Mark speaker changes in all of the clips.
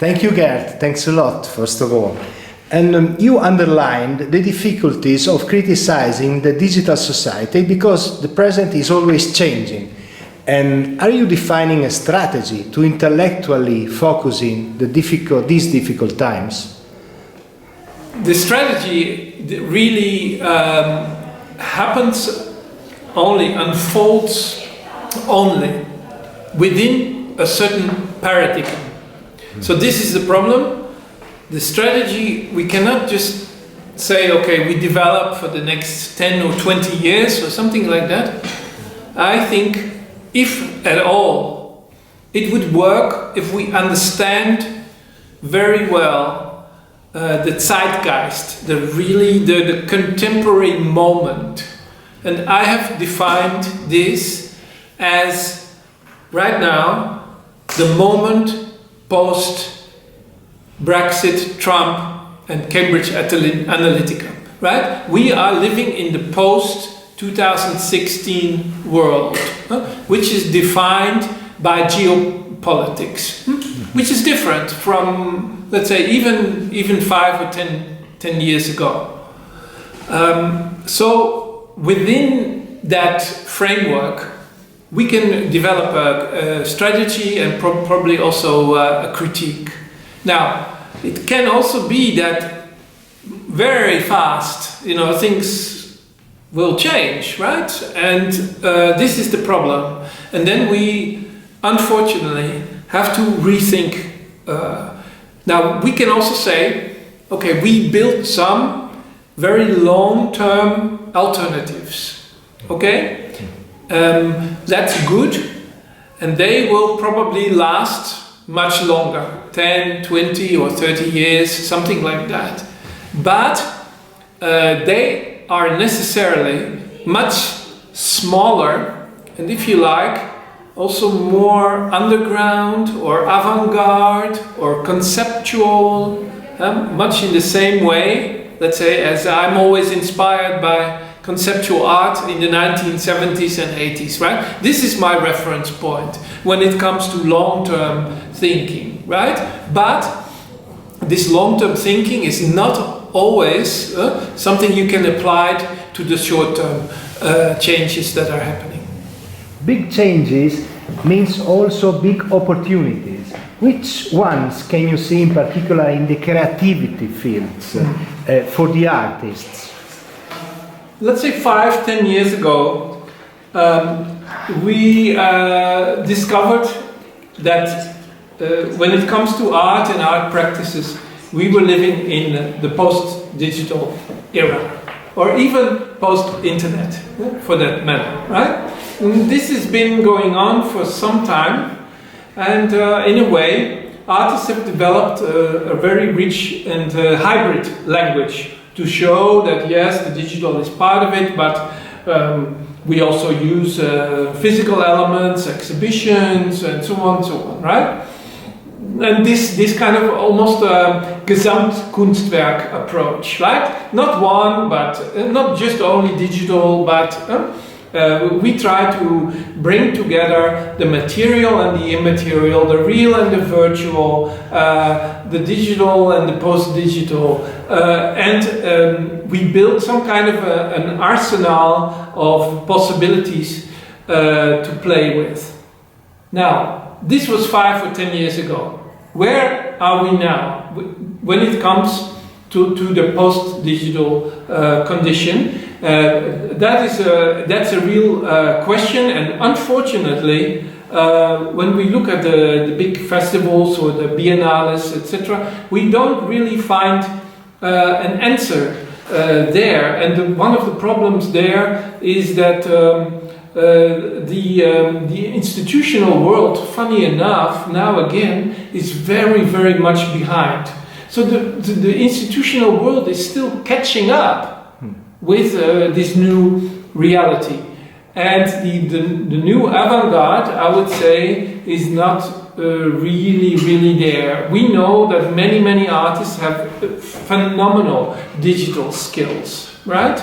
Speaker 1: Thank you, Geert. Thanks a lot, first of all. And you underlined the difficulties of criticizing the digital society because the present is always changing. And are you defining a strategy to intellectually focusing these difficult times?
Speaker 2: The strategy really unfolds only within a certain paradigm. So this is the problem. The strategy, we cannot just say, okay, we develop for the next 10 or 20 years or something like that. I think, if at all, it would work if we understand very well the zeitgeist, the contemporary moment. And I have defined this as, right now, the moment post-Brexit, Trump, and Cambridge Analytica, right? We are living in the post-2016 world, which is defined by geopolitics, which is different from, let's say, even 5 or 10 years ago. So within that framework, we can develop a strategy and probably also a critique. Now, it can also be that very fast, things will change, right? And this is the problem. And then we, unfortunately, have to rethink. Now, we can also say, okay, we built some very long-term alternatives, okay? That's good, and they will probably last much longer, 10, 20 or 30 years, something like that. But they are necessarily much smaller, and if you like, also more underground or avant-garde or conceptual, much in the same way, let's say, as I'm always inspired by conceptual art in the 1970s and 80s, right? This is my reference point when it comes to long-term thinking, right? But this long-term thinking is not always something you can apply to the short-term changes that are happening.
Speaker 1: Big changes means also big opportunities. Which ones can you see in particular in the creativity fields for the artists?
Speaker 2: Let's say 5-10 years ago, we discovered that when it comes to art and art practices, we were living in the post-digital era, or even post-internet, for that matter, right? And this has been going on for some time, and in a way, artists have developed a very rich and hybrid language to show that yes, the digital is part of it, but we also use physical elements, exhibitions, and so on, right? And this kind of almost Gesamtkunstwerk approach, right? Not one, but not just only digital, but we try to bring together the material and the immaterial, the real and the virtual, the digital and the post-digital, and we build some kind of an arsenal of possibilities to play with. Now, this was 5 or 10 years ago. Where are we now when it comes to the post-digital condition? That's a real question, and unfortunately, when we look at the big festivals or the biennales, etc., we don't really find an answer there. And one of the problems there is that the institutional world, funny enough, now again, is very, very much behind. So the institutional world is still catching up with this new reality. And the new avant-garde, I would say, is not really there. We know that many artists have phenomenal digital skills, right?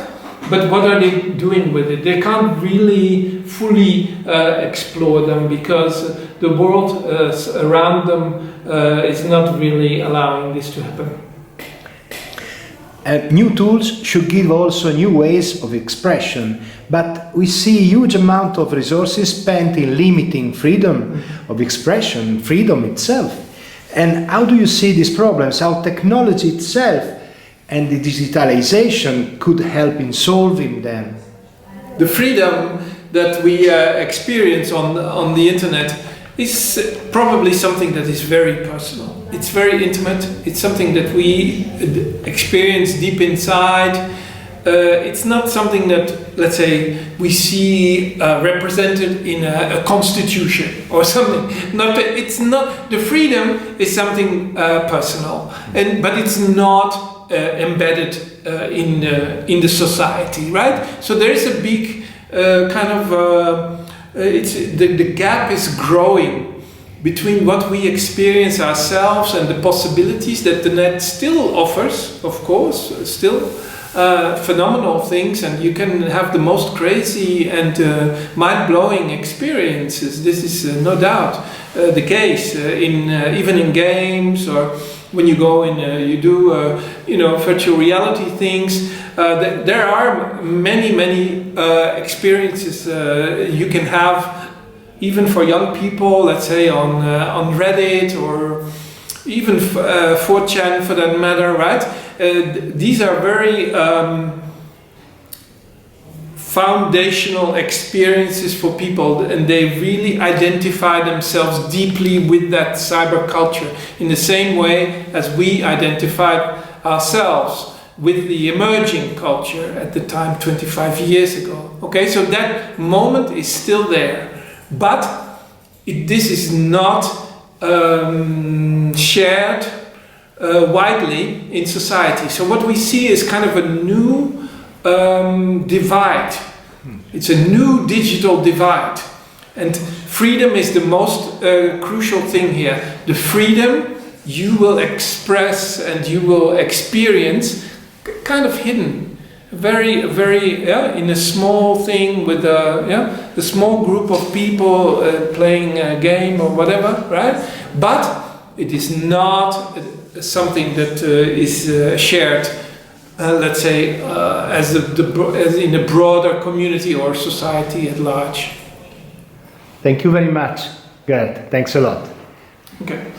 Speaker 2: but what are they doing with it? They can't really fully explore them because the world around them is not really allowing this to happen.
Speaker 1: New tools should give also new ways of expression, but we see a huge amount of resources spent in limiting freedom of expression, freedom itself. And how do you see these problems? How technology itself and the digitalization could help in solving them?
Speaker 2: The freedom that we experience on the internet is probably something that is very personal. It's very intimate. It's something that we experience deep inside. It's not something that, let's say, we see represented in a constitution or something. It's not. The freedom is something personal, but it's not embedded in the society, right? So there is a big kind of. The gap is growing between what we experience ourselves and the possibilities that the net still offers, of course, still phenomenal things, and you can have the most crazy and mind-blowing experiences. This is no doubt the case even in games, or when you go in, you do virtual reality things. There are many experiences you can have, even for young people, let's say on Reddit or even 4chan for that matter, right? These are very foundational experiences for people, and they really identify themselves deeply with that cyber culture in the same way as we identified ourselves with the emerging culture at the time 25 years ago. Okay, so that moment is still there, but this is not shared widely in society. So what we see is kind of a new divide. It's a new digital divide, and freedom is the most crucial thing here. The freedom you will express and you will experience kind of hidden, very in a small thing with a small group of people playing a game or whatever, right? But it is not something that is shared, let's say, as in a broader community or society at large.
Speaker 1: Thank you very much, Geert. Thanks a lot.
Speaker 2: Okay.